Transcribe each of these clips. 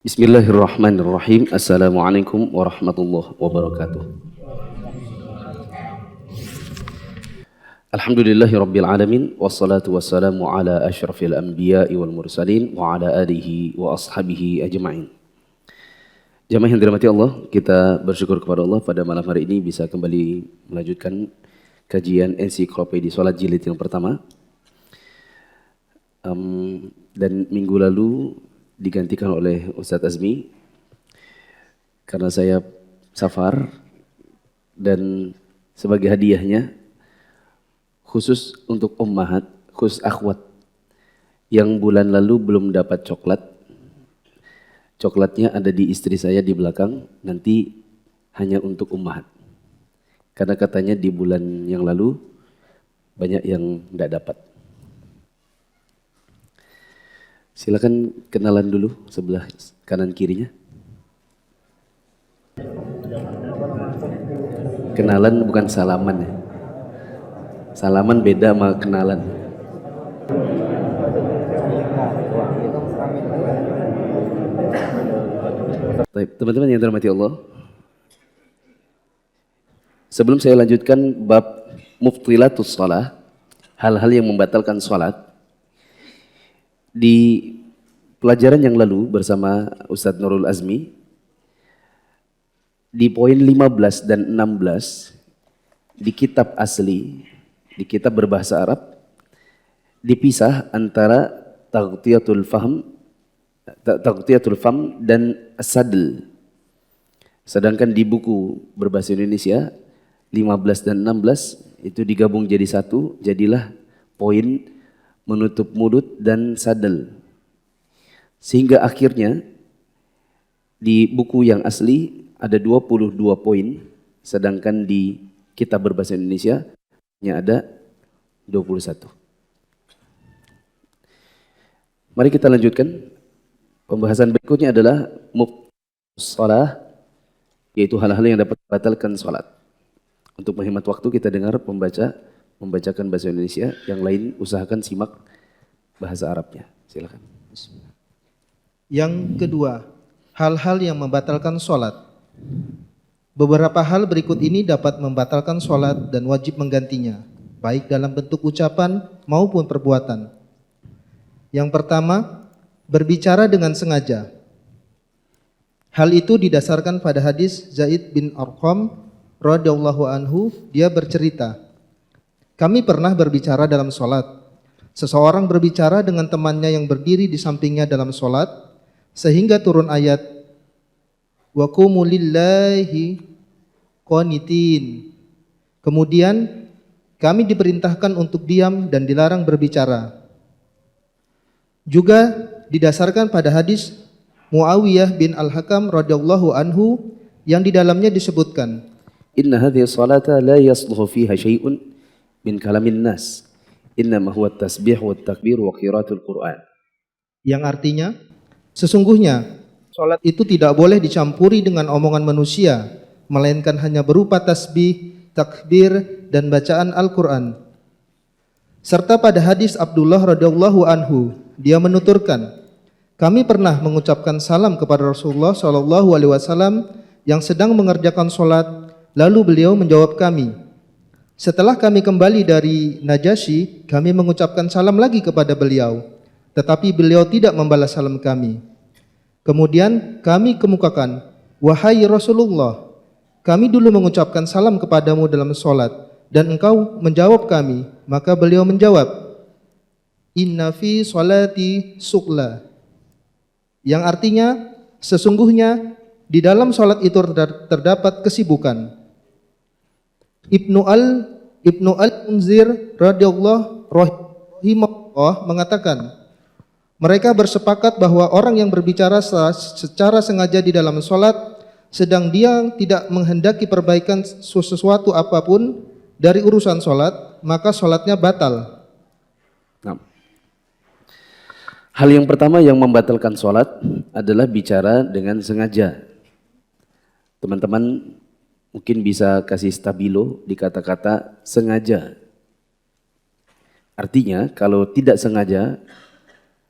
Bismillahirrahmanirrahim. Assalamualaikum warahmatullahi wabarakatuh. Alhamdulillahi rabbil alamin. Wassalatu wassalamu ala ashrafil anbiya'i wal mursalin wa ala alihi wa ashabihi ajma'in. Jamaah yang dirahmati Allah, kita bersyukur kepada Allah pada malam hari ini bisa kembali melanjutkan kajian ensiklopedi sholat jilid yang pertama. Dan minggu lalu digantikan oleh Ustadz Azmi karena saya safar, dan sebagai hadiahnya khusus untuk ummahat, khusus akhwat yang bulan lalu belum dapat coklat. Coklatnya ada di istri saya di belakang, nanti hanya untuk ummahat. Karena katanya di bulan yang lalu banyak yang tidak dapat. Silakan kenalan dulu sebelah kanan kirinya. Kenalan bukan salaman ya. Salaman beda sama kenalan. Baik, teman-teman yang dirahmati Allah. Sebelum saya lanjutkan bab muftilatus shalah, hal-hal yang membatalkan salat. Di pelajaran yang lalu bersama Ustadz Nurul Azmi, di poin 15 dan 16 di kitab asli, di kitab berbahasa Arab, dipisah antara taghtiyatul fam dan sadl. Sedangkan di buku berbahasa Indonesia 15 dan 16 itu digabung jadi satu, jadilah poin menutup mulut dan sadel. Sehingga akhirnya di buku yang asli ada 22 poin, sedangkan di kitab berbahasa Indonesia hanya ada 21. Mari kita lanjutkan. Pembahasan berikutnya adalah shalah, yaitu hal-hal yang dapat membatalkan salat. Untuk menghemat waktu kita dengar membacakan bahasa Indonesia, yang lain usahakan simak bahasa Arabnya. Silakan. Yang kedua, hal-hal yang membatalkan sholat. Beberapa hal berikut ini dapat membatalkan sholat dan wajib menggantinya, baik dalam bentuk ucapan maupun perbuatan. Yang pertama, berbicara dengan sengaja. Hal itu didasarkan pada hadis Zaid bin Arqam radhiyallahu anhu. Dia bercerita, kami pernah berbicara dalam sholat. Seseorang berbicara dengan temannya yang berdiri di sampingnya dalam sholat, sehingga turun ayat wa qumu lillahi qanitin. Kemudian kami diperintahkan untuk diam dan dilarang berbicara. Juga didasarkan pada hadis Muawiyah bin Al-Hakam radhiyallahu anhu yang di dalamnya disebutkan, Inna hadhihi salata la yasluhu fiha syai'un min kalamin nas, innama huwa tasbih wa takbir wa qiraatul Qur'an. Yang artinya, sesungguhnya sholat itu tidak boleh dicampuri dengan omongan manusia, melainkan hanya berupa tasbih, takbir, dan bacaan Al-Quran. Serta pada hadis Abdullah radhiyallahu anhu, dia menuturkan, kami pernah mengucapkan salam kepada Rasulullah SAW yang sedang mengerjakan sholat, lalu beliau menjawab kami. Setelah kami kembali dari Najasyi, kami mengucapkan salam lagi kepada beliau, tetapi beliau tidak membalas salam kami. Kemudian kami kemukakan, wahai Rasulullah, kami dulu mengucapkan salam kepadamu dalam sholat, dan engkau menjawab kami. Maka beliau menjawab, inna fi sholati suqla, yang artinya, sesungguhnya di dalam sholat itu terdapat kesibukan. Ibnu Al-Munzir radhiyallahu rahimahullah mengatakan, mereka bersepakat bahwa orang yang berbicara secara sengaja di dalam sholat, sedang dia tidak menghendaki perbaikan sesuatu apapun dari urusan sholat, maka sholatnya batal. Nah, hal yang pertama yang membatalkan sholat adalah bicara dengan sengaja. Teman-teman mungkin bisa kasih stabilo di kata-kata sengaja. Artinya kalau tidak sengaja,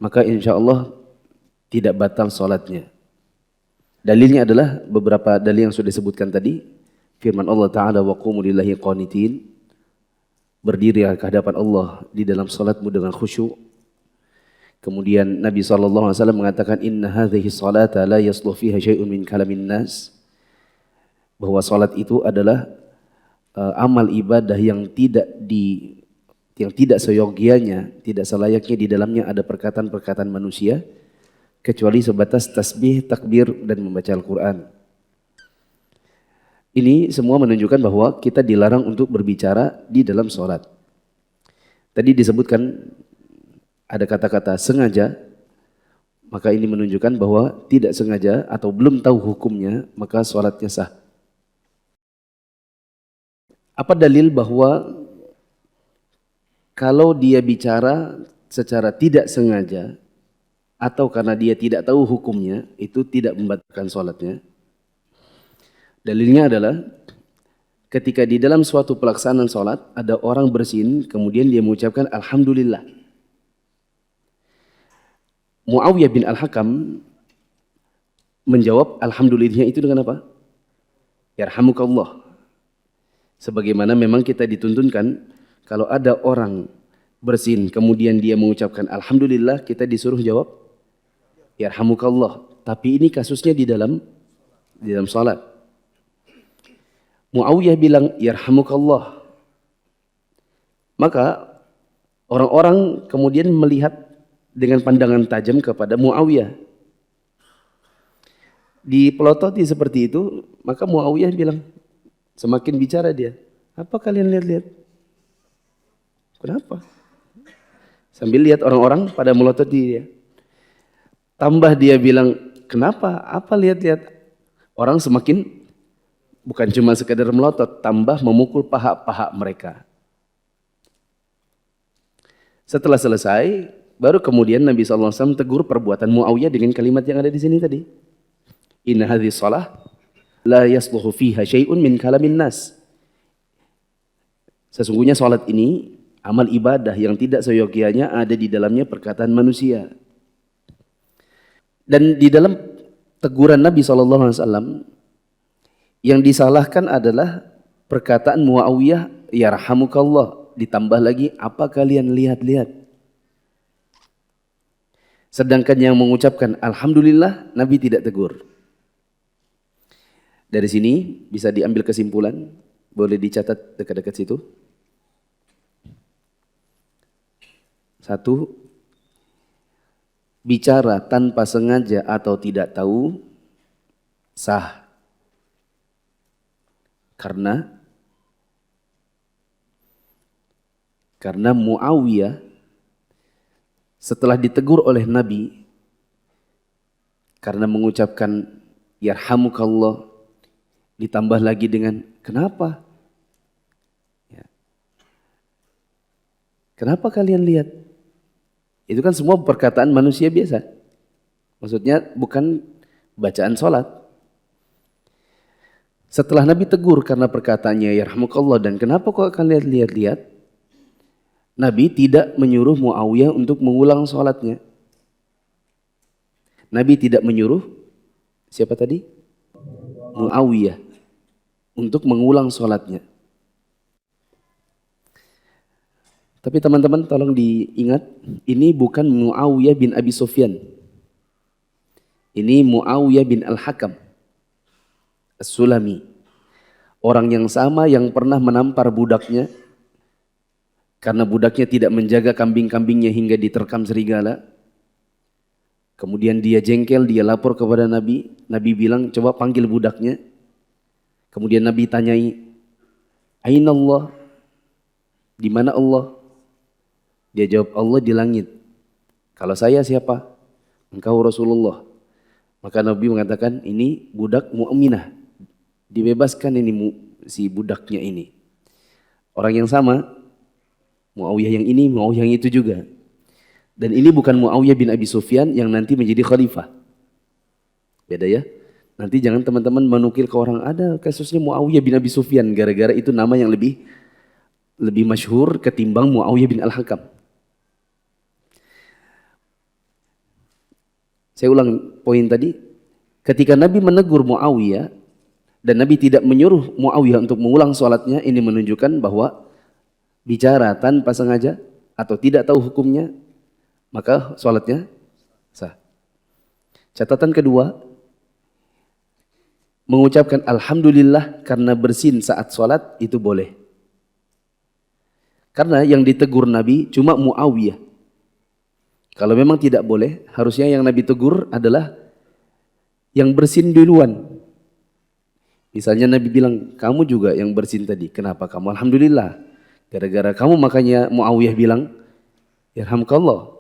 maka insya Allah tidak batal sholatnya. Dalilnya adalah beberapa dalil yang sudah disebutkan tadi. Firman Allah Ta'ala, wa qumu lillahi qanitin. Berdiri ke hadapan Allah di dalam salatmu dengan khusyuk. Kemudian Nabi SAW mengatakan, inna hadhihi salata la yasluh fiha syai'un min kalamin nas. Bahwa salat itu adalah amal ibadah yang tidak seyogianya, tidak selayaknya di dalamnya ada perkataan-perkataan manusia, kecuali sebatas tasbih, takbir, dan membaca Al-Quran. Ini semua menunjukkan bahwa kita dilarang untuk berbicara di dalam sholat. Tadi disebutkan ada kata-kata sengaja, maka ini menunjukkan bahwa tidak sengaja atau belum tahu hukumnya, maka sholatnya sah. Apa dalil bahwa kalau dia bicara secara tidak sengaja atau karena dia tidak tahu hukumnya, itu tidak membatalkan sholatnya? Dalilnya adalah ketika di dalam suatu pelaksanaan sholat ada orang bersin, kemudian dia mengucapkan Alhamdulillah. Muawiyah bin Al-Hakam menjawab Alhamdulillah itu dengan apa? Yarhamukallah. Sebagaimana memang kita dituntunkan kalau ada orang bersin kemudian dia mengucapkan Alhamdulillah, kita disuruh jawab Yarhamukallah. Tapi ini kasusnya di dalam salat. Muawiyah bilang Yarhamukallah. Maka orang-orang kemudian melihat dengan pandangan tajam kepada Muawiyah. Dipelototi seperti itu, maka Muawiyah bilang, semakin bicara dia, apa kalian lihat-lihat? Kenapa? Sambil lihat orang-orang pada melototi dia. Tambah dia bilang, kenapa? Apa lihat-lihat? Orang semakin bukan cuma sekadar melotot, tambah memukul paha-paha mereka. Setelah selesai, baru kemudian Nabi SAW tegur perbuatan Muawiyah dengan kalimat yang ada di sini tadi. Inna hadhihi shalah la yasluhu fiha syai'un min kalamin nas. Sesungguhnya salat ini amal ibadah yang tidak seyogianya ada di dalamnya perkataan manusia. Dan di dalam teguran Nabi SAW yang disalahkan adalah perkataan Muawiyah yarhamukallah, ditambah lagi apa kalian lihat-lihat. Sedangkan yang mengucapkan Alhamdulillah Nabi tidak tegur. Dari sini bisa diambil kesimpulan, boleh dicatat dekat-dekat situ. Satu, bicara tanpa sengaja atau tidak tahu sah. Karena Muawiyah setelah ditegur oleh Nabi karena mengucapkan yarhamukallah, ditambah lagi dengan kenapa? Ya. Kenapa kalian lihat? Itu kan semua perkataan manusia biasa. Maksudnya bukan bacaan sholat. Setelah Nabi tegur karena perkataannya yarhamukallah dan kenapa kok kalian lihat-lihat? Nabi tidak menyuruh Muawiyah untuk mengulang sholatnya. Nabi tidak menyuruh siapa tadi? Muawiyah untuk mengulang sholatnya. Tapi teman-teman tolong diingat, ini bukan Muawiyah bin Abi Sufyan. Ini Muawiyah bin Al-Hakam As-Sulami. Orang yang sama yang pernah menampar budaknya karena budaknya tidak menjaga kambing-kambingnya hingga diterkam serigala. Kemudian dia jengkel, dia lapor kepada Nabi. Nabi bilang, coba panggil budaknya. Kemudian Nabi tanyai, Aina Allah? Di mana Allah? Dia jawab, Allah di langit. Kalau saya siapa? Engkau Rasulullah. Maka Nabi mengatakan, ini budak mu'minah. Dibebaskan ini si budaknya ini. Orang yang sama, Muawiyah yang ini, Muawiyah yang itu juga. Dan ini bukan Muawiyah bin Abi Sufyan yang nanti menjadi khalifah. Beda ya. Nanti jangan teman-teman menukil ke orang, ada kasusnya Muawiyah bin Abi Sufyan. Gara-gara itu nama yang lebih masyhur ketimbang Muawiyah bin Al-Hakam. Saya ulang poin tadi. Ketika Nabi menegur Muawiyah dan Nabi tidak menyuruh Muawiyah untuk mengulang sholatnya, ini menunjukkan bahwa bicara tanpa sengaja atau tidak tahu hukumnya, maka sholatnya sah. Catatan kedua, mengucapkan alhamdulillah karena bersin saat sholat itu boleh. Karena yang ditegur Nabi cuma Muawiyah. Kalau memang tidak boleh, harusnya yang Nabi tegur adalah yang bersin duluan. Misalnya Nabi bilang, kamu juga yang bersin tadi, kenapa kamu alhamdulillah? Gara-gara kamu makanya Muawiyah bilang, yarhamkallah.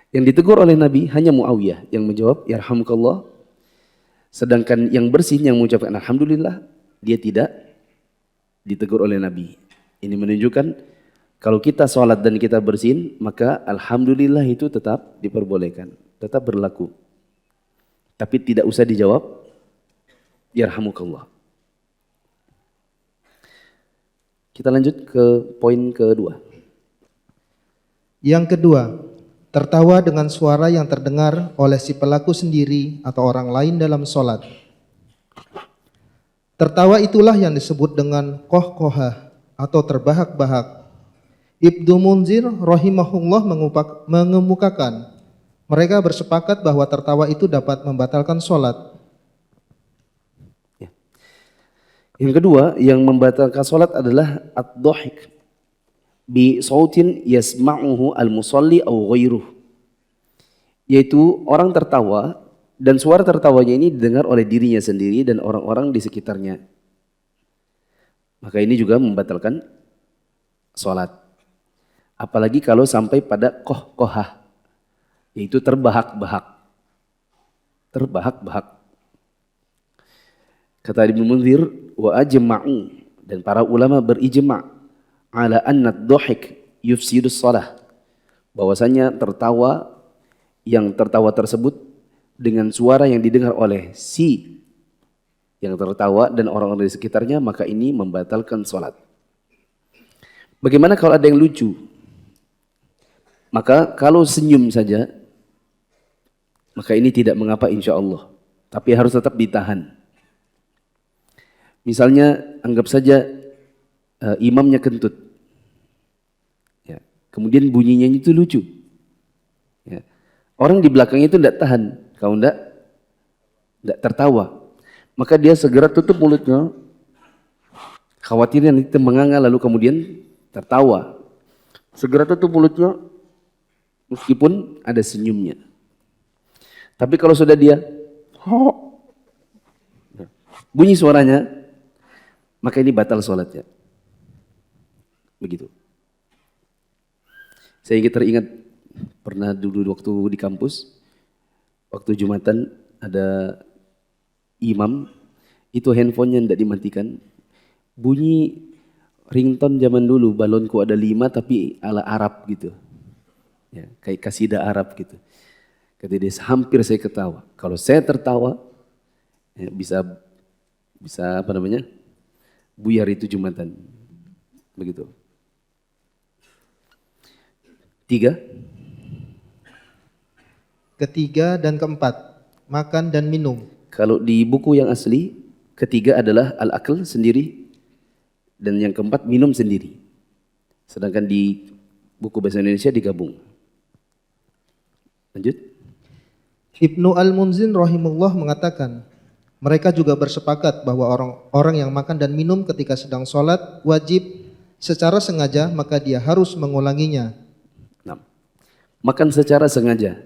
Yang ditegur oleh Nabi hanya Muawiyah yang menjawab, yarhamkallah. Sedangkan yang bersin yang mengucapkan alhamdulillah, dia tidak ditegur oleh Nabi. Ini menunjukkan kalau kita sholat dan kita bersin, maka alhamdulillah itu tetap diperbolehkan, tetap berlaku. Tapi tidak usah dijawab, yarhamukallah. Kita lanjut ke poin kedua. Yang kedua, tertawa dengan suara yang terdengar oleh si pelaku sendiri atau orang lain dalam sholat. Tertawa itulah yang disebut dengan kohkohah atau terbahak-bahak. Ibnu Munzir rahimahullah mengemukakan, mereka bersepakat bahwa tertawa itu dapat membatalkan sholat. Yang kedua, yang membatalkan sholat adalah ad-dhahik bi sautin yasma'uhu al-musalli aw ghairuh. Yaitu orang tertawa dan suara tertawanya ini didengar oleh dirinya sendiri dan orang-orang di sekitarnya. Maka ini juga membatalkan sholat. Apalagi kalau sampai pada kohkohah, yaitu terbahak-bahak. Terbahak-bahak. Kata Ibnu Munzir, wa ajma'u, dan para ulama berijma' ala anna ad-dhahik yufsidus shalah, bahwasanya yang tertawa tersebut dengan suara yang didengar oleh si yang tertawa dan orang-orang di sekitarnya, maka ini membatalkan sholat. Bagaimana kalau ada yang lucu? Maka kalau senyum saja, maka ini tidak mengapa insya Allah, tapi harus tetap ditahan. Misalnya anggap saja imamnya kentut, ya, kemudian bunyinya itu lucu, ya. Orang di belakangnya itu tidak tahan, kalau tidak tertawa, maka dia segera tutup mulutnya, khawatirnya nanti menganga lalu kemudian tertawa, segera tutup mulutnya meskipun ada senyumnya. Tapi kalau sudah dia bunyi suaranya, maka ini batal sholatnya. Begitu. Saya teringat pernah dulu waktu di kampus, waktu Jumatan ada imam, itu handphonenya tidak dimatikan. Bunyi ringtone zaman dulu, balonku ada 5 tapi ala Arab gitu. Ya, kayak kasidah Arab gitu. Kata dia, hampir saya ketawa. Kalau saya tertawa, ya, bisa apa namanya? Buyar itu Jumatan. Begitu. 3. Ketiga dan keempat, makan dan minum. Kalau di buku yang asli, ketiga adalah al-akl sendiri dan yang keempat minum sendiri. Sedangkan di buku bahasa Indonesia digabung. Lanjut. Ibnu Al-Munzir rahimahullah mengatakan, mereka juga bersepakat bahwa orang yang makan dan minum ketika sedang sholat wajib secara sengaja, maka dia harus mengulanginya. 6. Makan secara sengaja.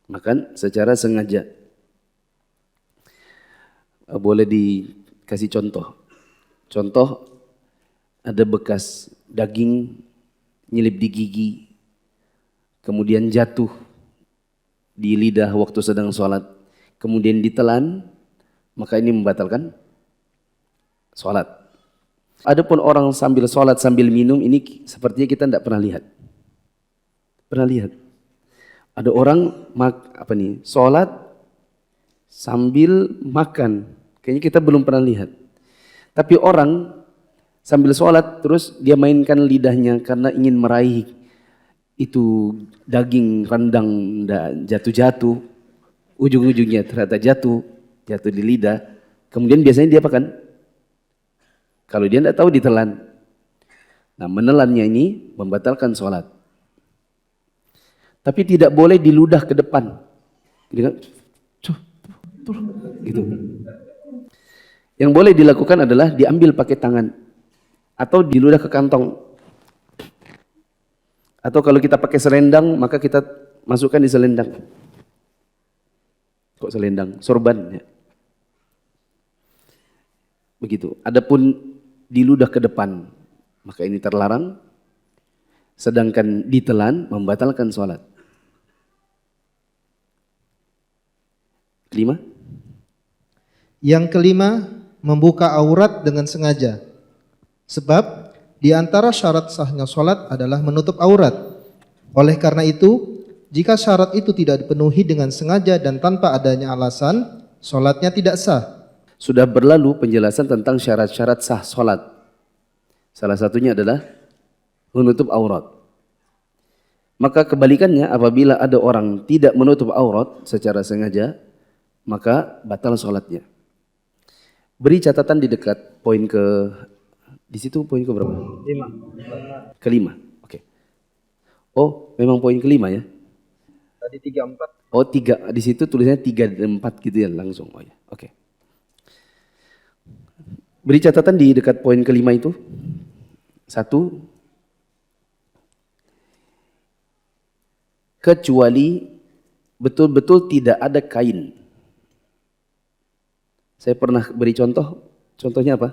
Makan secara sengaja. Boleh dikasih contoh. Contoh, ada bekas daging nyelip di gigi, kemudian jatuh di lidah waktu sedang sholat, kemudian ditelan, maka ini membatalkan sholat. Adapun orang sambil sholat sambil minum, ini sepertinya kita tidak pernah lihat. Pernah lihat? Ada orang sholat sambil makan, kayaknya kita belum pernah lihat. Tapi orang sambil sholat terus dia mainkan lidahnya karena ingin meraih itu daging rendang jatuh-jatuh, ujung-ujungnya ternyata jatuh di lidah, kemudian biasanya dia apakan? Kalau dia tidak tahu ditelan. Nah, menelannya ini membatalkan sholat. Tapi tidak boleh diludah ke depan. Gitu. Yang boleh dilakukan adalah diambil pakai tangan atau diludah ke kantong. Atau kalau kita pakai selendang, maka kita masukkan di selendang. Kok selendang? Sorban ya. Begitu. Adapun diludah ke depan, maka ini terlarang. Sedangkan ditelan membatalkan sholat. 5. Yang kelima, membuka aurat dengan sengaja. Sebab di antara syarat sahnya sholat adalah menutup aurat. Oleh karena itu, jika syarat itu tidak dipenuhi dengan sengaja dan tanpa adanya alasan, sholatnya tidak sah. Sudah berlalu penjelasan tentang syarat-syarat sah sholat. Salah satunya adalah menutup aurat. Maka kebalikannya, apabila ada orang tidak menutup aurat secara sengaja, maka batal sholatnya. Beri catatan di dekat poin ke, di situ poin ke berapa? 5. Kelima. Oke. Oh, memang poin kelima ya? Tadi 3, 4. Oh, 3. Di situ tulisnya 3 dan 4 gitu ya langsung. Oh ya. Oke. Beri catatan di dekat poin kelima itu. 1. Kecuali betul-betul tidak ada kain. Saya pernah beri contoh. Contohnya apa?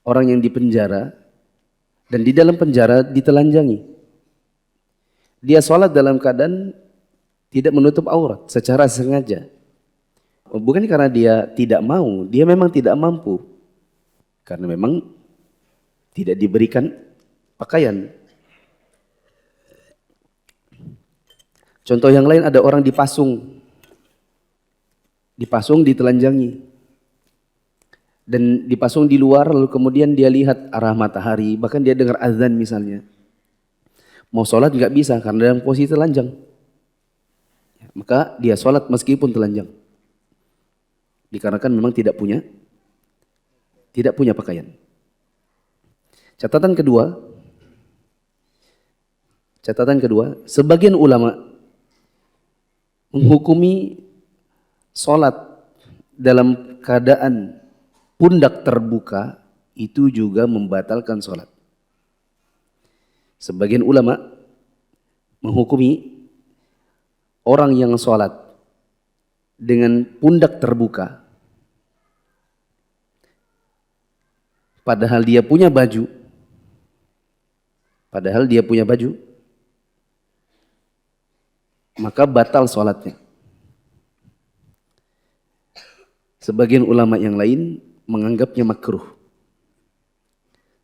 Orang yang di penjara dan di dalam penjara ditelanjangi. Dia sholat dalam keadaan tidak menutup aurat secara sengaja. Bukan karena dia tidak mau, dia memang tidak mampu. Karena memang tidak diberikan pakaian. Contoh yang lain, ada orang dipasung. Dipasung, ditelanjangi. Dan dipasung di luar, lalu kemudian dia lihat arah matahari, bahkan dia dengar azan misalnya. Mau sholat nggak bisa karena dalam posisi telanjang. Maka dia sholat meskipun telanjang. Dikarenakan memang tidak punya pakaian. Catatan kedua, sebagian ulama menghukumi sholat dalam keadaan pundak terbuka itu juga membatalkan sholat. Sebagian ulama menghukumi orang yang sholat dengan pundak terbuka, padahal dia punya baju, maka batal sholatnya. Sebagian ulama yang lain menganggapnya makruh.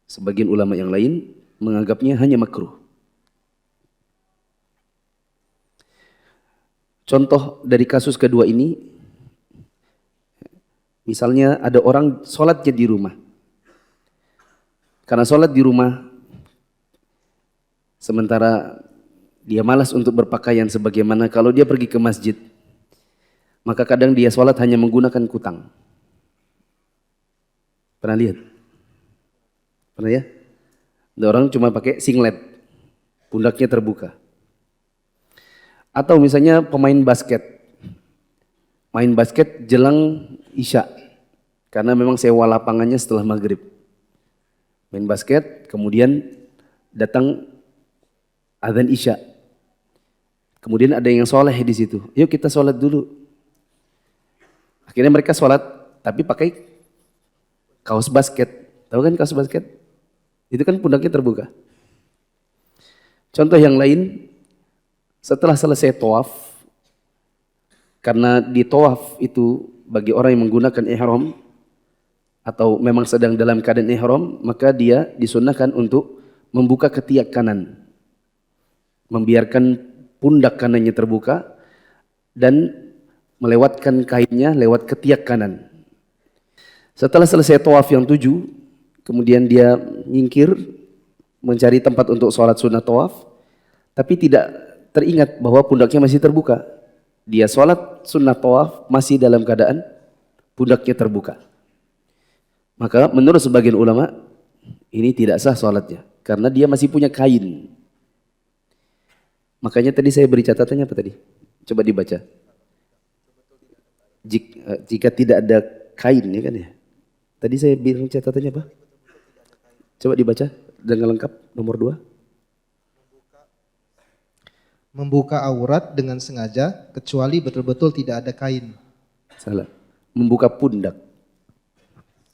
Sebagian ulama yang lain menganggapnya hanya makruh. Contoh dari kasus kedua ini, misalnya ada orang sholatnya di rumah. Karena sholat di rumah, sementara dia malas untuk berpakaian sebagaimana kalau dia pergi ke masjid, maka kadang dia sholat hanya menggunakan kutang. Pernah lihat? Pernah ya? Ada orang cuma pakai singlet, pundaknya terbuka. Atau misalnya pemain basket, main basket jelang isya, karena memang sewa lapangannya setelah maghrib. Main basket, kemudian datang adzan isya. Kemudian ada yang soleh di situ. Yuk kita sholat dulu. Akhirnya mereka sholat, tapi pakai kaos basket. Tahu kan kaos basket? Itu kan pundaknya terbuka. Contoh yang lain, setelah selesai tawaf, karena di tawaf itu bagi orang yang menggunakan ihram atau memang sedang dalam keadaan ihram, maka dia disunnahkan untuk membuka ketiak kanan, membiarkan pundak kanannya terbuka dan melewatkan kainnya lewat ketiak kanan. Setelah selesai tawaf yang 7, kemudian dia nyingkir mencari tempat untuk sholat sunnah tawaf, tapi tidak teringat bahwa pundaknya masih terbuka. dia sholat sunnah tawaf masih dalam keadaan pundaknya terbuka. Maka menurut sebagian ulama ini tidak sah sholatnya karena dia masih punya kain. Makanya tadi saya beri catatannya apa tadi? Coba dibaca. Jika tidak ada kain ya kan ya. Tadi saya bilang catatannya apa? Coba dibaca dengan lengkap nomor 2. Membuka aurat dengan sengaja kecuali betul-betul tidak ada kain. Salah. Membuka pundak.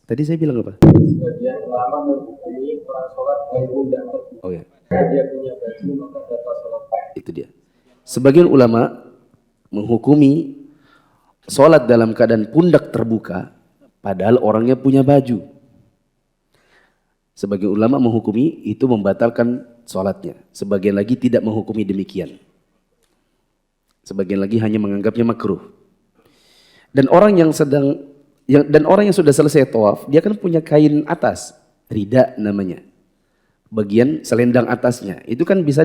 Tadi saya bilang apa? Sebagian ulama menghukumi orang sholat dari pundak. Oh ya. Dia punya baju maka batal sholat. Itu dia. Sebagian ulama menghukumi sholat dalam keadaan pundak terbuka padahal orangnya punya baju. Sebagian ulama menghukumi itu membatalkan sholatnya. Sebagian lagi tidak menghukumi demikian. Sebagian lagi hanya menganggapnya makruh. Dan orang yang sudah selesai tawaf, dia kan punya kain atas, rida namanya. Bagian selendang atasnya, itu kan bisa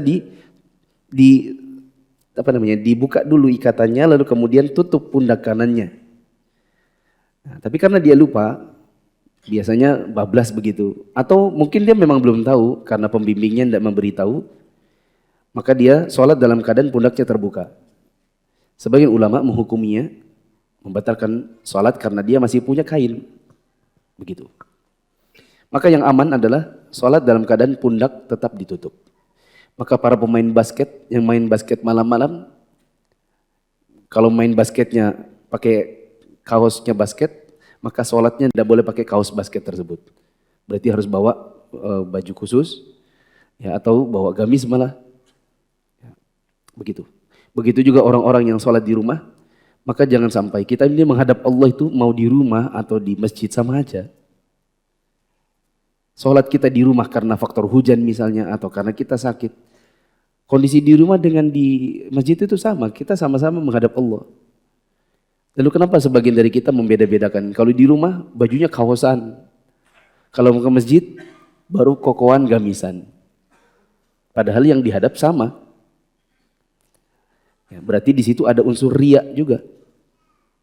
dibuka dulu ikatannya lalu kemudian tutup pundak kanannya. Nah, tapi karena dia lupa, biasanya bablas begitu. Atau mungkin dia memang belum tahu karena pembimbingnya tidak memberitahu, maka dia sholat dalam keadaan pundaknya terbuka. Sebagian ulama menghukuminya membatalkan sholat karena dia masih punya kain. Begitu. Maka yang aman adalah sholat dalam keadaan pundak tetap ditutup. Maka para pemain basket yang main basket malam-malam, kalau main basketnya pakai kaosnya basket, maka sholatnya tidak boleh pakai kaos basket tersebut. Berarti harus bawa baju khusus, ya, atau bawa gamis malah. Ya, begitu. Begitu juga orang-orang yang sholat di rumah, maka jangan sampai kita ini menghadap Allah itu mau di rumah atau di masjid sama aja. Sholat kita di rumah karena faktor hujan misalnya atau karena kita sakit. Kondisi di rumah dengan di masjid itu sama, kita sama-sama menghadap Allah. Lalu kenapa sebagian dari kita membeda-bedakan? Kalau di rumah bajunya kaosan, kalau ke masjid baru kokoan gamisan. Padahal yang dihadap sama. Ya, berarti di situ ada unsur riya juga.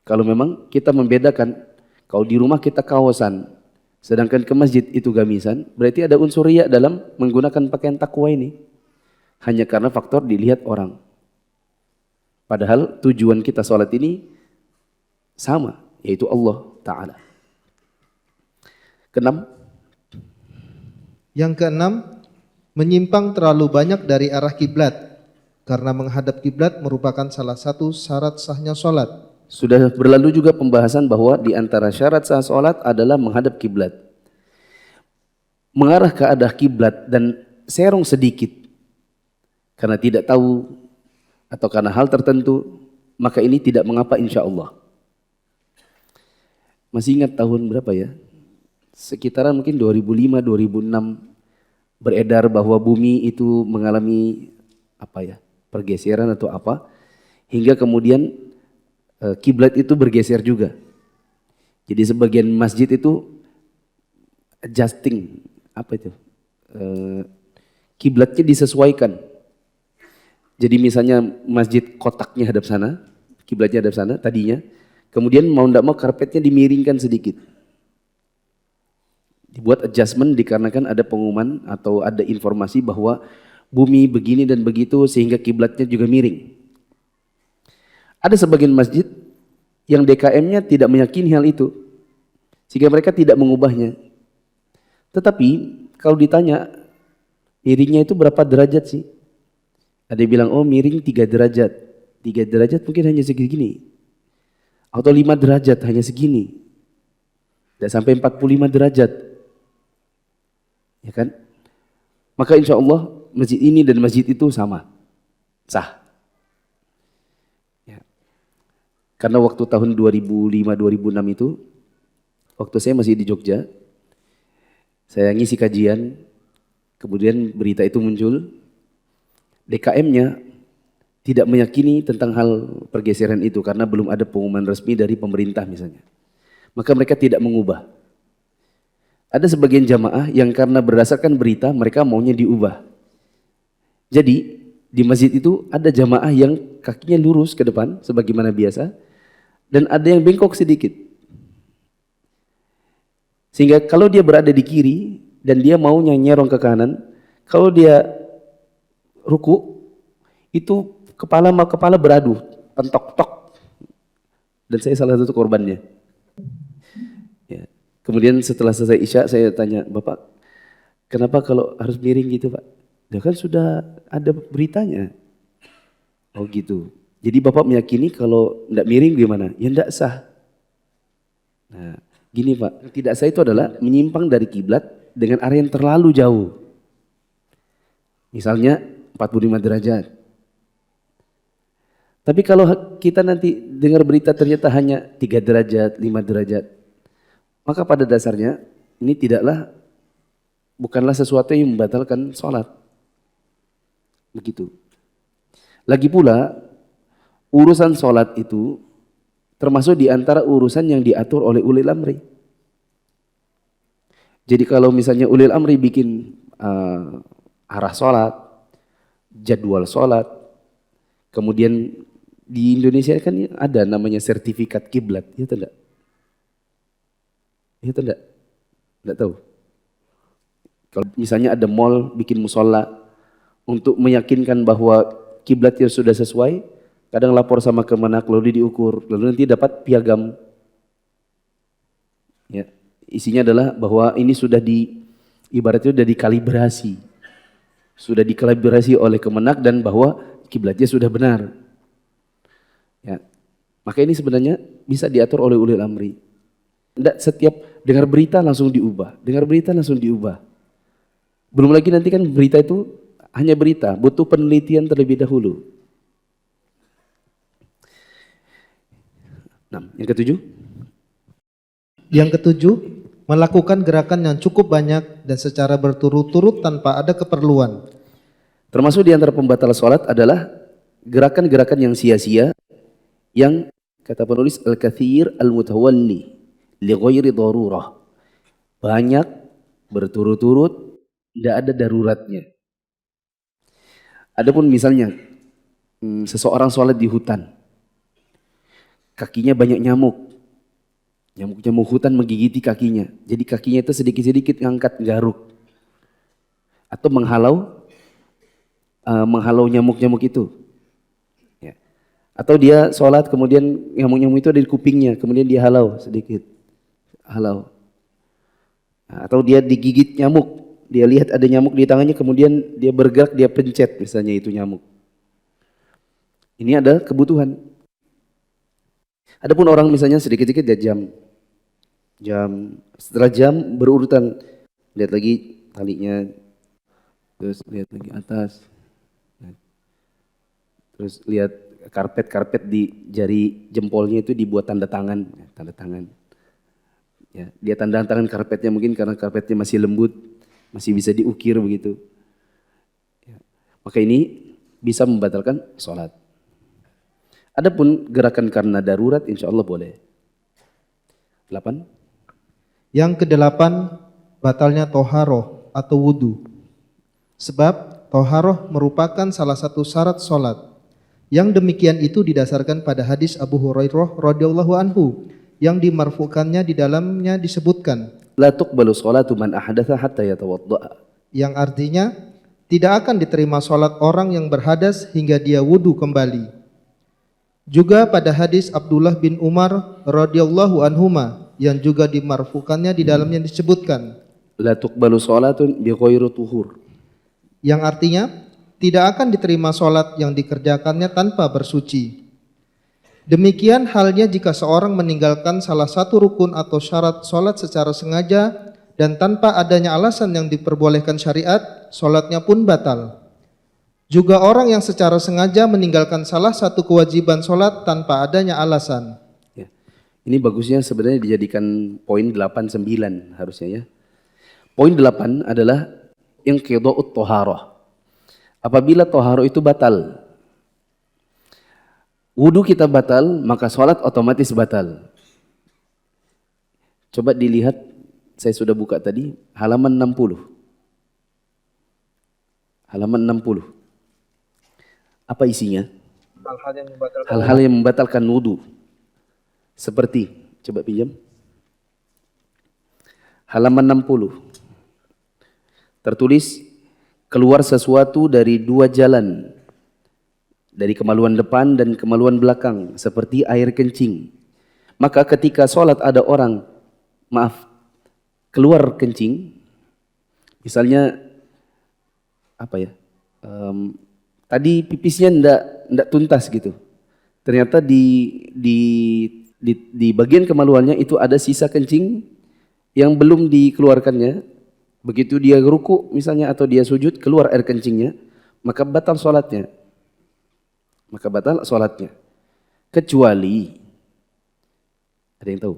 Kalau memang kita membedakan, kalau di rumah kita kaosan, sedangkan ke masjid itu gamisan, berarti ada unsur riya dalam menggunakan pakaian takwa ini. Hanya karena faktor dilihat orang. Padahal tujuan kita sholat ini sama, yaitu Allah Ta'ala. Keenam. Yang keenam, menyimpang terlalu banyak dari arah kiblat. Karena menghadap kiblat merupakan salah satu syarat sahnya sholat. Sudah berlalu juga pembahasan bahwa di antara syarat sah sholat adalah menghadap kiblat. Mengarah ke arah kiblat dan serong sedikit karena tidak tahu atau karena hal tertentu, maka ini tidak mengapa insya Allah. Masih ingat tahun berapa ya? Sekitaran mungkin 2005-2006 beredar bahwa bumi itu mengalami pergeseran atau apa, hingga kemudian kiblat itu bergeser juga. Jadi sebagian masjid itu adjusting, kiblatnya disesuaikan. Jadi misalnya masjid kotaknya hadap sana, kiblatnya hadap sana tadinya, kemudian mau tidak mau karpetnya dimiringkan sedikit. Dibuat adjustment dikarenakan ada pengumuman atau ada informasi bahwa bumi begini dan begitu sehingga kiblatnya juga miring. Ada sebagian masjid yang DKM-nya tidak meyakini hal itu, sehingga mereka tidak mengubahnya. Tetapi kalau ditanya miringnya itu berapa derajat sih? Ada yang bilang, oh miring 3 derajat. 3 derajat mungkin hanya segini. Atau 5 derajat hanya segini. Tidak sampai 45 derajat. Ya kan? Maka insya Allah masjid ini dan masjid itu sama. Sah. Ya. Karena waktu tahun 2005-2006 itu, waktu saya masih di Jogja, saya ngisi kajian, kemudian berita itu muncul, DKM-nya tidak meyakini tentang hal pergeseran itu karena belum ada pengumuman resmi dari pemerintah misalnya. Maka mereka tidak mengubah. Ada sebagian jamaah yang karena berdasarkan berita mereka maunya diubah. Jadi Di masjid itu ada jamaah yang kakinya lurus ke depan sebagaimana biasa dan ada yang bengkok sedikit. Sehingga kalau dia berada di kiri dan dia maunya nyerong ke kanan, kalau dia ruku itu kepala sama kepala beradu, pentok-tok. Dan saya salah satu korbannya. Ya. Kemudian setelah selesai Isya saya tanya, "Bapak, kenapa kalau harus miring gitu, Pak?" Ya kan sudah ada beritanya. Oh gitu. Jadi Bapak meyakini kalau tidak miring gimana? Ya tidak sah. Nah, gini Pak, yang tidak sah itu adalah menyimpang dari kiblat dengan arah yang terlalu jauh. Misalnya 45 derajat. Tapi kalau kita nanti dengar berita ternyata hanya 3 derajat, 5 derajat, maka pada dasarnya ini bukanlah sesuatu yang membatalkan sholat. Begitu. Lagi pula, urusan sholat itu termasuk di antara urusan yang diatur oleh ulil amri. Jadi kalau misalnya ulil amri bikin arah sholat, jadwal sholat, kemudian di Indonesia kan ada namanya sertifikat kiblat, ya tidak? Ya tidak? Tidak tahu. Kalau misalnya ada mall bikin musola untuk meyakinkan bahwa kiblatnya sudah sesuai, kadang lapor sama Kemenak lalu diukur, lalu nanti dapat piagam. Ya, isinya adalah bahwa ini ibaratnya sudah dikalibrasi. Sudah dikalibrasi oleh Kemenak dan bahwa kiblatnya sudah benar. Ya. Maka ini sebenarnya bisa diatur oleh ulil amri. Tidak setiap dengar berita langsung diubah, dengar berita langsung diubah. Belum lagi nanti kan berita itu hanya berita, butuh penelitian terlebih dahulu. Nah, yang ketujuh? Yang ketujuh, melakukan gerakan yang cukup banyak dan secara berturut-turut tanpa ada keperluan. Termasuk di antara pembatal sholat adalah gerakan-gerakan yang sia-sia, yang kata penulis al-kathir al-mutawalli li ghairi darurah. Banyak, berturut-turut, tidak ada daruratnya. Adapun misalnya seseorang sholat di hutan, kakinya banyak nyamuk, nyamuk hutan menggigiti kakinya, jadi kakinya itu sedikit-sedikit ngangkat garuk atau menghalau nyamuk-nyamuk itu. Ya. Atau dia sholat kemudian nyamuk-nyamuk itu ada di kupingnya, kemudian dia halau sedikit, halau. Nah, atau dia digigit nyamuk, dia lihat ada nyamuk di tangannya, kemudian dia bergerak, dia pencet misalnya itu nyamuk. Ini ada kebutuhan. Adapun orang misalnya sedikit-sedikit dia jam, setelah jam berurutan, lihat lagi talinya, terus lihat lagi atas, terus lihat karpet di jari jempolnya itu dibuat tanda tangan. Ya, dia tanda tangan karpetnya mungkin karena karpetnya masih lembut, masih bisa diukir begitu. Ya. Maka ini bisa membatalkan sholat. Adapun gerakan karena darurat insya Allah boleh. 8. Yang kedelapan, batalnya toharoh atau wudu. Sebab toharoh merupakan salah satu syarat sholat. Yang demikian itu didasarkan pada hadis Abu Hurairah radhiyallahu anhu yang dimarfukannya di dalamnya disebutkan, La tuqbalu sholatu man ahdatha hatta yatawadda'a. yang artinya tidak akan diterima sholat orang yang berhadas hingga dia wudu kembali. Juga pada hadis Abdullah bin Umar radhiyallahu anhuma yang juga dimarfukannya di dalamnya disebutkan, La tuqbalu sholatun bi ghairi tuhur. yang artinya tidak akan diterima sholat yang dikerjakannya tanpa bersuci. Demikian halnya jika seorang meninggalkan salah satu rukun atau syarat sholat secara sengaja dan tanpa adanya alasan yang diperbolehkan syariat, sholatnya pun batal. Juga orang yang secara sengaja meninggalkan salah satu kewajiban sholat tanpa adanya alasan. Ya. Ini bagusnya sebenarnya dijadikan poin 8, 9 harusnya ya. Poin 8 adalah yang qida'ut toharoh. Apabila toharoh itu batal, wudu kita batal, maka sholat otomatis batal. Coba dilihat, saya sudah buka tadi, halaman 60. Halaman 60. Apa isinya? Hal-hal yang membatalkan Hal-hal yang membatalkan wudu. Seperti, coba pinjam. Halaman 60. Tertulis, keluar sesuatu dari dua jalan. Dari kemaluan depan dan kemaluan belakang. Seperti air kencing. Maka ketika sholat ada orang, keluar kencing. Misalnya, apa ya? Tadi pipisnya ndak tuntas gitu. Ternyata di bagian kemaluannya itu ada sisa kencing yang belum dikeluarkannya. Begitu dia ruku misalnya atau dia sujud keluar air kencingnya, maka batal sholatnya. Kecuali, ada yang tahu?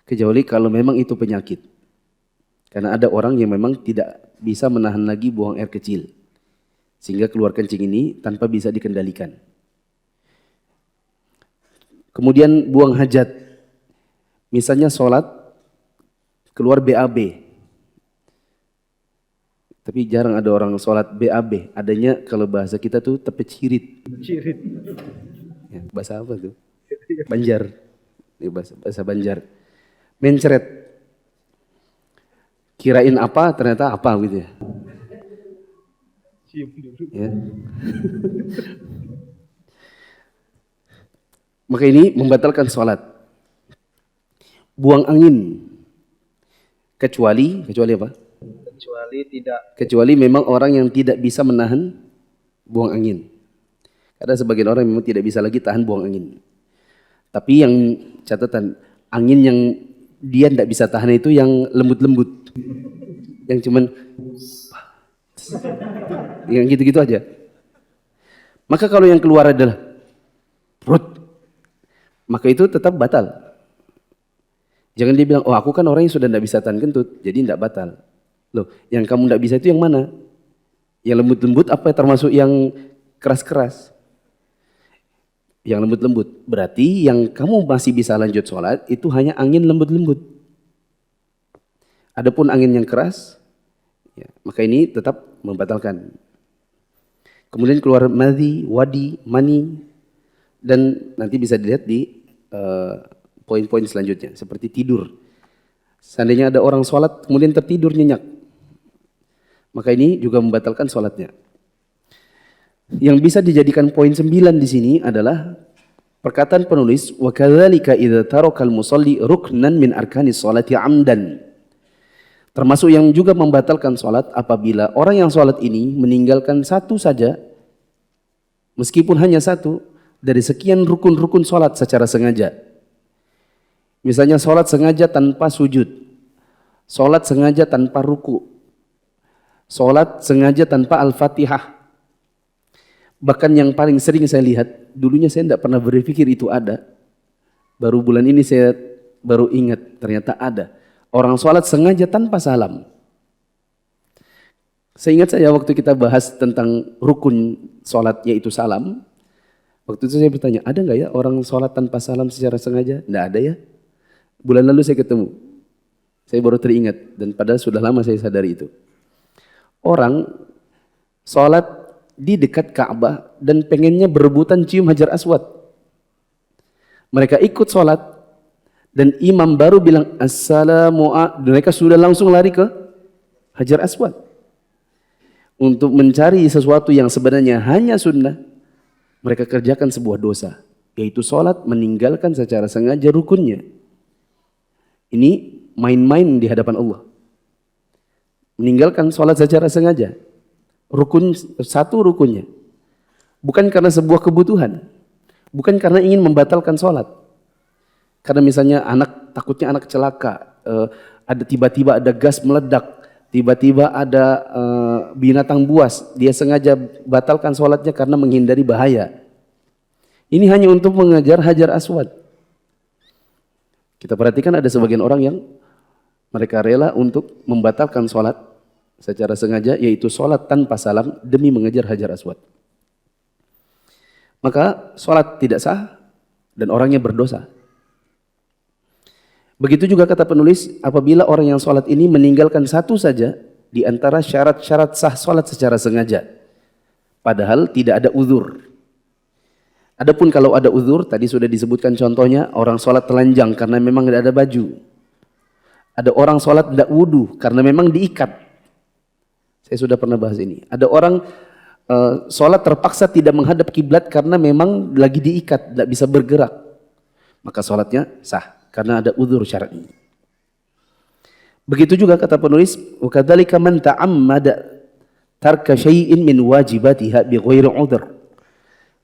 Kecuali kalau memang itu penyakit. Karena ada orang yang memang tidak bisa menahan lagi buang air kecil. Sehingga keluar kencing ini tanpa bisa dikendalikan. Kemudian buang hajat. Misalnya sholat, keluar BAB. Tapi jarang ada orang sholat BAB. Adanya kalau bahasa kita tuh tepecirit. Ya, bahasa apa tuh? Banjar. Ini bahasa Banjar. Mencret. Kirain apa, ternyata apa gitu ya. Ya. Maka ini membatalkan sholat. Buang angin. Kecuali apa? Kecuali memang orang yang tidak bisa menahan buang angin. Ada sebagian orang yang memang tidak bisa lagi tahan buang angin. Tapi yang catatan, angin yang dia tidak bisa tahan itu yang lembut-lembut. Yang cuman yang gitu-gitu aja. Maka kalau yang keluar adalah perut, maka itu tetap batal. Jangan dia bilang, oh aku kan orang yang sudah tidak bisa tahan kentut, jadi tidak batal. Loh, yang kamu tidak bisa itu yang mana? Yang lembut-lembut apa termasuk yang keras-keras? Yang lembut-lembut. Berarti yang kamu masih bisa lanjut sholat itu hanya angin lembut-lembut. Adapun angin yang keras, ya, maka ini tetap membatalkan. Kemudian keluar madhi, wadi, mani, dan nanti bisa dilihat di poin-poin selanjutnya. Seperti tidur. Seandainya ada orang sholat kemudian tertidur nyenyak, maka ini juga membatalkan sholatnya. Yang bisa dijadikan poin 9 di sini adalah perkataan penulis wa kadzalika idza tarakal musalli ruknan min arkanis sholati amdan. Termasuk yang juga membatalkan sholat apabila orang yang sholat ini meninggalkan satu saja, meskipun hanya satu dari sekian rukun-rukun sholat secara sengaja. Misalnya sholat sengaja tanpa sujud, sholat sengaja tanpa ruku, sholat sengaja tanpa al-fatihah. Bahkan yang paling sering saya lihat, dulunya saya tidak pernah berpikir itu ada. Baru bulan ini saya baru ingat ternyata ada. Orang sholat sengaja tanpa salam. Seingat saya waktu kita bahas tentang rukun sholat yaitu salam. Waktu itu saya bertanya, ada nggak ya orang sholat tanpa salam secara sengaja? Tidak ada ya. Bulan lalu saya ketemu. Saya baru teringat dan padahal sudah lama saya sadari itu. Orang sholat di dekat Ka'bah dan pengennya berebutan cium Hajar Aswad. Mereka ikut sholat dan imam baru bilang assalamualaikum. Mereka sudah langsung lari ke Hajar Aswad. Untuk mencari sesuatu yang sebenarnya hanya sunnah, mereka kerjakan sebuah dosa. Yaitu sholat meninggalkan secara sengaja rukunnya. Ini main-main di hadapan Allah. Meninggalkan sholat secara sengaja. Rukun, satu rukunnya. Bukan karena sebuah kebutuhan. Bukan karena ingin membatalkan sholat. Karena misalnya takutnya anak celaka. Ada tiba-tiba ada gas meledak. Tiba-tiba ada binatang buas. Dia sengaja batalkan sholatnya karena menghindari bahaya. Ini hanya untuk mengejar Hajar Aswad. Kita perhatikan ada sebagian orang yang mereka rela untuk membatalkan sholat secara sengaja, yaitu sholat tanpa salam demi mengejar Hajar Aswad. Maka sholat tidak sah dan orangnya berdosa. Begitu juga kata penulis, apabila orang yang sholat ini meninggalkan satu saja di antara syarat-syarat sah sholat secara sengaja. padahal tidak ada uzur. Adapun kalau ada uzur, tadi sudah disebutkan contohnya, orang sholat telanjang karena memang tidak ada baju. Ada orang sholat tidak wudu karena memang diikat. Saya sudah pernah bahas ini. Ada orang sholat terpaksa tidak menghadap kiblat karena memang lagi diikat, tidak bisa bergerak. Maka sholatnya sah karena ada uzur syar'i. Begitu juga kata penulis, وَكَذَلِكَ مَنْ تَعَمَّدَ تَرْكَ شَيْءٍ مِنْ وَاجِبَاتِهَا بِغَيْرِ عُذْرٍ.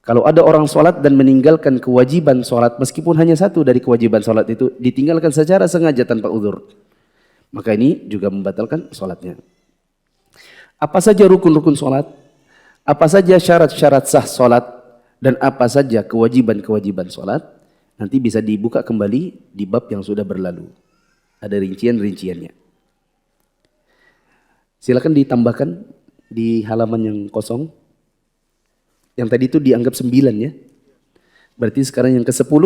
Kalau ada orang sholat dan meninggalkan kewajiban sholat, meskipun hanya satu dari kewajiban sholat itu, ditinggalkan secara sengaja tanpa uzur, maka ini juga membatalkan sholatnya. Apa saja rukun-rukun sholat, apa saja syarat-syarat sah sholat, dan apa saja kewajiban-kewajiban sholat, nanti bisa dibuka kembali di bab yang sudah berlalu. Ada rincian-rinciannya. Silakan ditambahkan di halaman yang kosong. Yang tadi itu dianggap 9 ya. Berarti sekarang yang ke-10.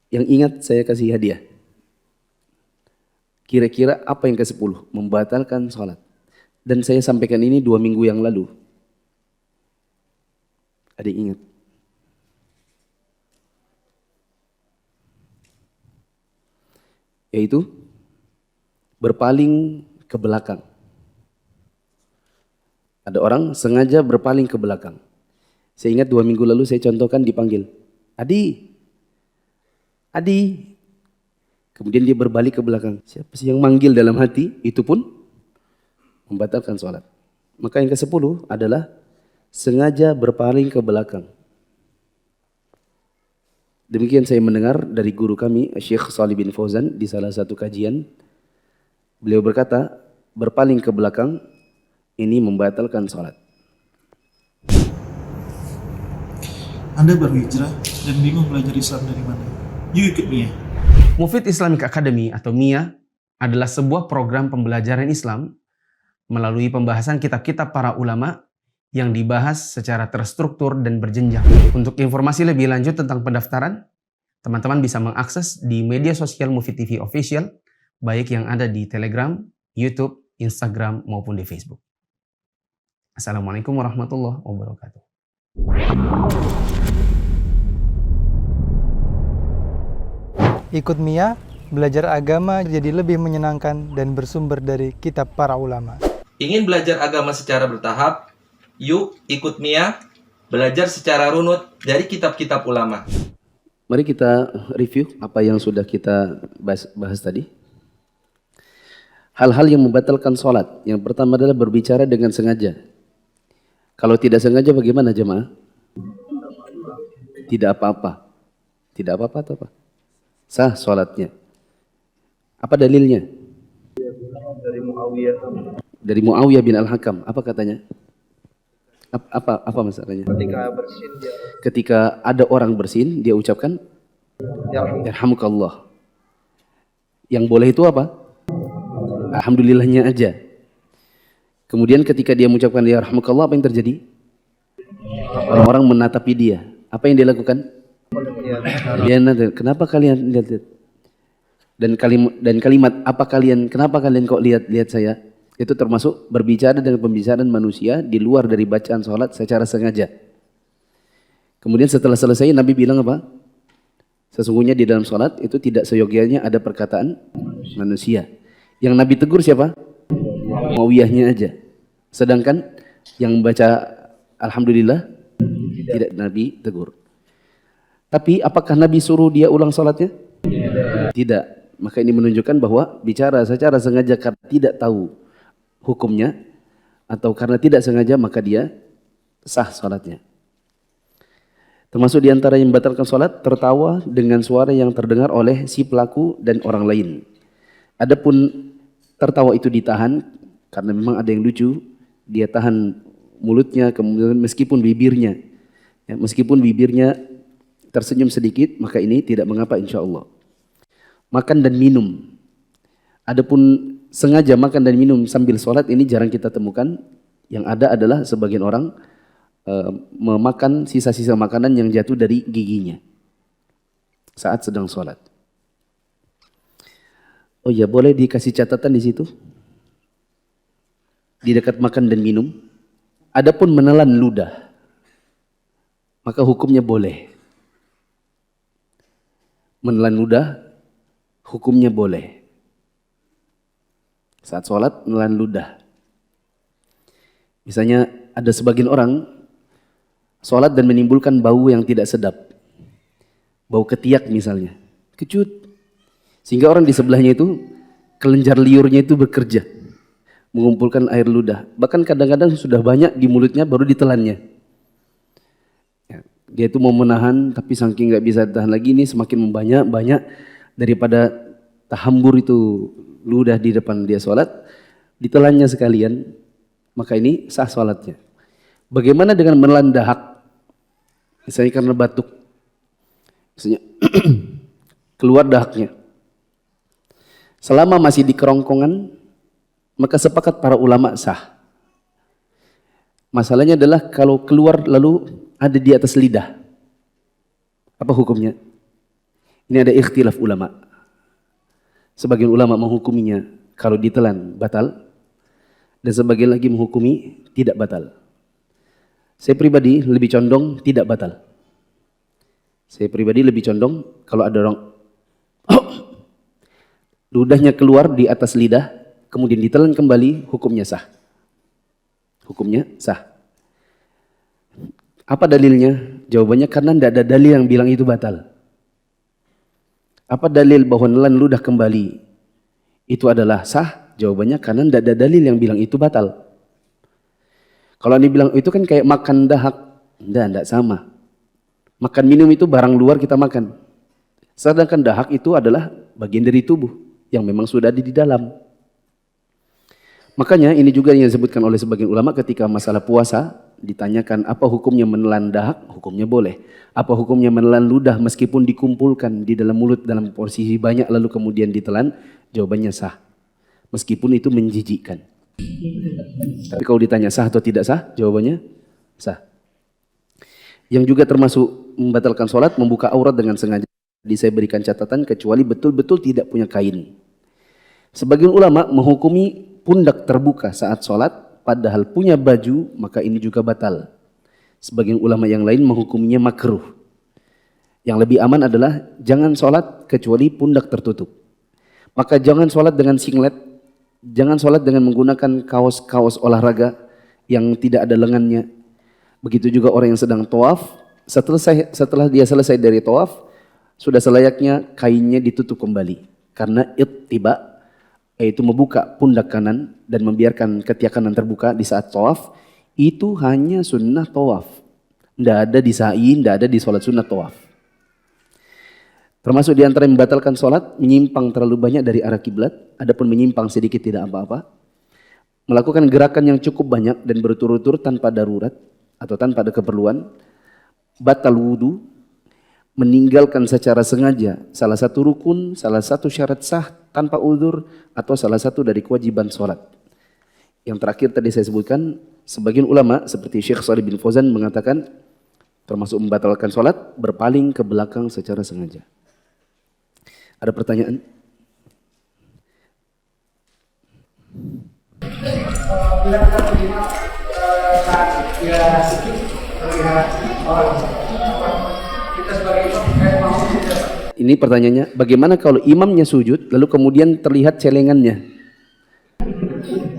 Yang ingat saya kasih hadiah. Kira-kira apa yang ke-10? Membatalkan sholat. Dan saya sampaikan ini 2 minggu yang lalu. Ada yang ingat? Yaitu berpaling ke belakang. Ada orang sengaja berpaling ke belakang. Saya ingat 2 minggu lalu saya contohkan dipanggil. Adi. Adi. Kemudian dia berbalik ke belakang. Siapa sih yang manggil dalam hati? Itu pun membatalkan sholat. Maka yang ke-10 adalah sengaja berpaling ke belakang. Demikian saya mendengar dari guru kami, Syekh Shalih bin Fauzan, di salah satu kajian. Beliau berkata, berpaling ke belakang ini membatalkan sholat. Anda baru hijrah dan bingung belajar Islam dari mana? Yuk ikut Mia. Mufid Islamic Academy atau MIA adalah sebuah program pembelajaran Islam melalui pembahasan kitab-kitab para ulama yang dibahas secara terstruktur dan berjenjang. Untuk informasi lebih lanjut tentang pendaftaran, teman-teman bisa mengakses di media sosial Mufid TV Official, baik yang ada di Telegram, YouTube, Instagram, maupun di Facebook. Assalamualaikum warahmatullahi wabarakatuh. Ikut MIA, belajar agama jadi lebih menyenangkan dan bersumber dari kitab para ulama. Ingin belajar agama secara bertahap? Yuk ikut MIA, belajar secara runut dari kitab-kitab ulama. Mari kita review apa yang sudah kita bahas tadi. Hal-hal yang membatalkan sholat. Yang pertama adalah berbicara dengan sengaja. Kalau tidak sengaja bagaimana jemaah? Tidak apa-apa. Tidak apa-apa atau apa? Sah sholatnya. Apa dalilnya? Dari Muawiyah bin Al-Hakam. Apa katanya? Apa masalahnya? Ketika ada orang bersin, dia ucapkan yarhamukallah. Yang boleh itu apa? Alhamdulillahnya aja. Kemudian ketika dia mengucapkan yarhamukallah, apa yang terjadi? Orang-orang menatapi dia. Apa yang dia lakukan? Dia nanya, kenapa kalian lihat? Dan kalimat apa kalian? Kenapa kalian kok lihat saya? Itu termasuk berbicara dengan pembicaraan manusia di luar dari bacaan sholat secara sengaja. Kemudian setelah selesai Nabi bilang apa? Sesungguhnya di dalam sholat itu tidak seyogianya ada perkataan manusia. Yang Nabi tegur siapa? Muawiyahnya aja. Sedangkan yang membaca Alhamdulillah tidak Nabi tegur. Tapi apakah Nabi suruh dia ulang sholatnya? Tidak. Maka ini menunjukkan bahwa bicara secara sengaja karena tidak tahu hukumnya atau karena tidak sengaja maka dia sah sholatnya. Termasuk diantara yang membatalkan sholat tertawa dengan suara yang terdengar oleh si pelaku dan orang lain. Adapun tertawa itu ditahan karena memang ada yang lucu, dia tahan mulutnya kemudian meskipun bibirnya tersenyum sedikit, maka ini tidak mengapa insya Allah. Makan dan minum. Adapun sengaja makan dan minum sambil sholat ini jarang kita temukan. Yang ada adalah sebagian orang memakan sisa-sisa makanan yang jatuh dari giginya saat sedang sholat. Oh ya, boleh dikasih catatan di situ. di dekat makan dan minum. Adapun menelan ludah, maka hukumnya boleh. Menelan ludah, hukumnya boleh. Saat sholat, menelan ludah. Misalnya ada sebagian orang sholat dan menimbulkan bau yang tidak sedap. Bau ketiak misalnya. Kecut. Sehingga orang di sebelahnya itu, kelenjar liurnya itu bekerja. Mengumpulkan air ludah. Bahkan kadang-kadang sudah banyak di mulutnya baru ditelannya. Ya, dia itu mau menahan tapi saking nggak bisa tahan lagi, ini semakin banyak daripada tahambur itu ludah di depan dia sholat, ditelannya sekalian, maka ini sah sholatnya. Bagaimana dengan menelan dahak? Misalnya karena batuk, misalnya keluar dahaknya. Selama masih di kerongkongan, maka sepakat para ulama sah. Masalahnya adalah kalau keluar lalu ada di atas lidah. Apa hukumnya? Ini ada ikhtilaf ulama. Sebagian ulama menghukuminya kalau ditelan batal, dan sebagian lagi menghukumi tidak batal. Saya pribadi lebih condong tidak batal. Saya pribadi lebih condong kalau ada orang ludahnya keluar di atas lidah, kemudian ditelan kembali, hukumnya sah. Hukumnya sah. Apa dalilnya? Jawabannya karena tidak ada dalil yang bilang itu batal. Apa dalil bahwa nelan ludah kembali itu adalah sah? Jawabannya karena tidak ada dalil yang bilang itu batal. Kalau Anda bilang itu kan kayak makan dahak, tidak sama. Makan minum itu barang luar kita makan. Sedangkan dahak itu adalah bagian dari tubuh yang memang sudah ada di dalam. Makanya ini juga yang disebutkan oleh sebagian ulama ketika masalah puasa, ditanyakan apa hukumnya menelan dahak, hukumnya boleh. Apa hukumnya menelan ludah meskipun dikumpulkan di dalam mulut dalam posisi banyak lalu kemudian ditelan, jawabannya sah. Meskipun itu menjijikkan. Tapi kalau ditanya sah atau tidak sah, jawabannya sah. Yang juga termasuk membatalkan sholat, membuka aurat dengan sengaja. Jadi saya berikan catatan kecuali betul-betul tidak punya kain. Sebagian ulama menghukumi pundak terbuka saat sholat, padahal punya baju, maka ini juga batal. Sebagian ulama yang lain menghukuminya makruh. Yang lebih aman adalah jangan sholat kecuali pundak tertutup. Maka jangan sholat dengan singlet, jangan sholat dengan menggunakan kaos-kaos olahraga yang tidak ada lengannya. Begitu juga orang yang sedang tawaf, setelah dia selesai dari tawaf, sudah selayaknya kainnya ditutup kembali. Karena ittiba, yaitu membuka pundak kanan dan membiarkan ketiak kanan terbuka di saat tawaf, itu hanya sunnah tawaf. Tidak ada di sa'i, tidak ada di sholat sunnah tawaf. Termasuk di antara yang membatalkan sholat, menyimpang terlalu banyak dari arah kiblat, adapun menyimpang sedikit tidak apa-apa. Melakukan gerakan yang cukup banyak dan berturut-turut tanpa darurat atau tanpa ada keperluan, batal wudu, meninggalkan secara sengaja salah satu rukun, salah satu syarat sah tanpa uzur, atau salah satu dari kewajiban sholat. Yang terakhir tadi saya sebutkan, sebagian ulama seperti Syekh Shalih bin Fauzan mengatakan termasuk membatalkan sholat, berpaling ke belakang secara sengaja. Ada pertanyaan? Bila kita melihat saat dia sedikit melihat orang, kita sebagai imam mau tidak? Ini pertanyaannya, bagaimana kalau imamnya sujud lalu kemudian terlihat celengannya?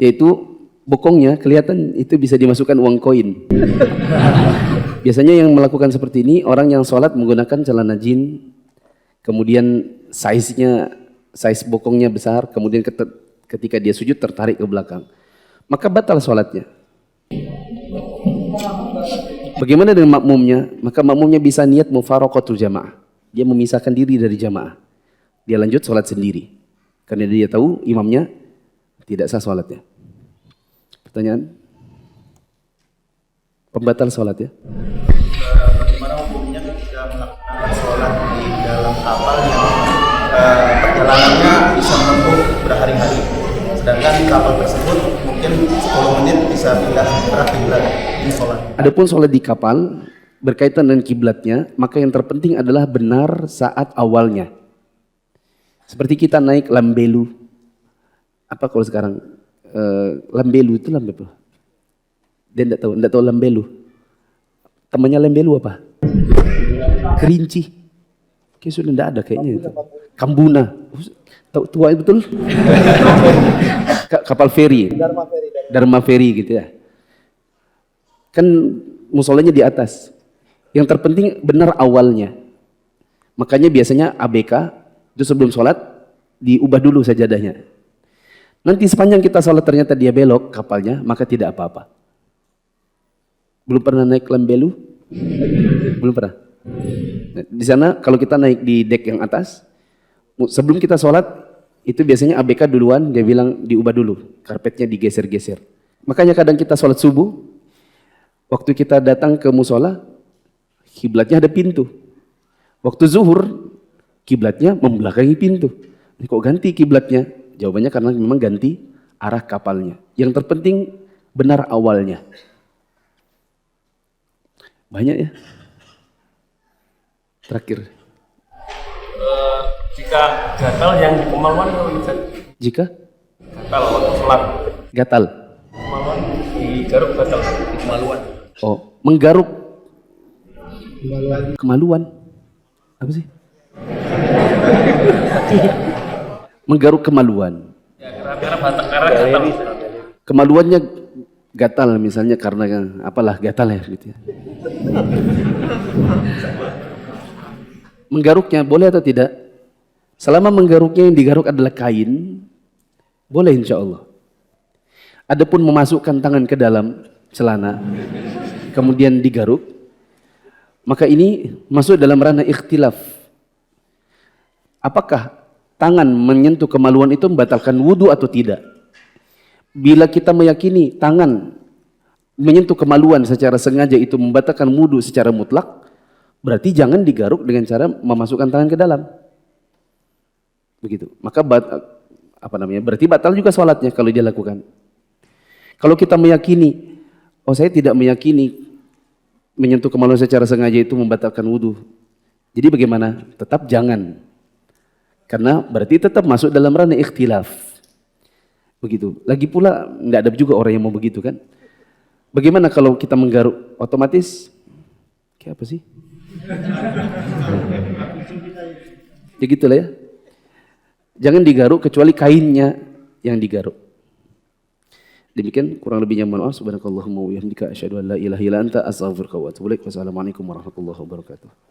Yaitu bokongnya kelihatan, itu bisa dimasukkan uang koin. Biasanya yang melakukan seperti ini orang yang sholat menggunakan celana jin, kemudian size bokongnya besar, kemudian ketika dia sujud tertarik ke belakang, maka batal sholatnya. Bagaimana dengan makmumnya? Maka makmumnya bisa niat mufaraqatul jamaah, dia memisahkan diri dari jamaah, dia lanjut sholat sendiri karena dia tahu imamnya tidak sah sholatnya. Pertanyaan? Pembatal sholat ya? Bagaimana hukumnya ketika melakukan sholat di dalam kapal yang perjalanannya bisa menempuh berhari-hari, sedangkan kapal tersebut mungkin 10 menit bisa pindah arah kiblat di sholat. Adapun sholat di kapal berkaitan dengan kiblatnya, maka yang terpenting adalah benar saat awalnya. Seperti kita naik Lambelu, apa kalau sekarang Lambelu itu lambe apa? Dia enggak tahu lambelu. Temannya lambelu apa? Kerinci. Kayak sudah enggak ada kayaknya itu. Kambuna. Tahu tua betul? Kapal feri. Dharma feri gitu ya. Kan musolanya di atas. Yang terpenting benar awalnya. Makanya biasanya ABK itu sebelum sholat diubah dulu sajadahnya. Nanti sepanjang kita sholat ternyata dia belok kapalnya, maka tidak apa-apa. Belum pernah naik lambelu? Belum pernah. Di sana kalau kita naik di dek yang atas, sebelum kita sholat itu biasanya ABK duluan, dia bilang diubah dulu, karpetnya digeser-geser. Makanya kadang kita sholat subuh, waktu kita datang ke musola, kiblatnya ada pintu. Waktu zuhur, kiblatnya membelakangi pintu. Ini kok ganti kiblatnya? Jawabannya karena memang ganti arah kapalnya. Yang terpenting benar awalnya. Banyak ya. Terakhir. Jika gatal yang di kemaluan kalau bisa. Jika? Gatal waktu sholat. Gatal. Kemaluan digaruk gatal di kemaluan. Oh, menggaruk. Kemaluan. Apa sih? Menggaruk kemaluan. Ya, karena batak karena gatal. Kemaluannya gatal misalnya karena apalah gatal ya gitu ya. Menggaruknya boleh atau tidak? Selama menggaruknya yang digaruk adalah kain, boleh insya Allah. Adapun memasukkan tangan ke dalam celana, kemudian digaruk, maka ini masuk dalam ranah ikhtilaf. Apakah tangan menyentuh kemaluan itu membatalkan wudhu atau tidak? Bila kita meyakini tangan menyentuh kemaluan secara sengaja itu membatalkan wudhu secara mutlak, berarti jangan digaruk dengan cara memasukkan tangan ke dalam. Begitu. Maka berarti batal juga sholatnya kalau dia lakukan. Kalau kita meyakini, oh saya tidak meyakini menyentuh kemaluan secara sengaja itu membatalkan wudhu. Jadi bagaimana? Tetap jangan. Karena berarti tetap masuk dalam ranah ikhtilaf. Begitu. Lagi pula tidak ada juga orang yang mau begitu kan. Bagaimana kalau kita menggaruk? Otomatis kayak apa sih? Ya gitulah ya. Jangan digaruk kecuali kainnya yang digaruk. Demikian kurang lebihnya mohon maaf. Subhanakallahumma wa bihamdika asyhadu an la ilaha illa anta astaghfiruka wa atubu ilaik. Wassalamualaikum warahmatullahi wabarakatuh.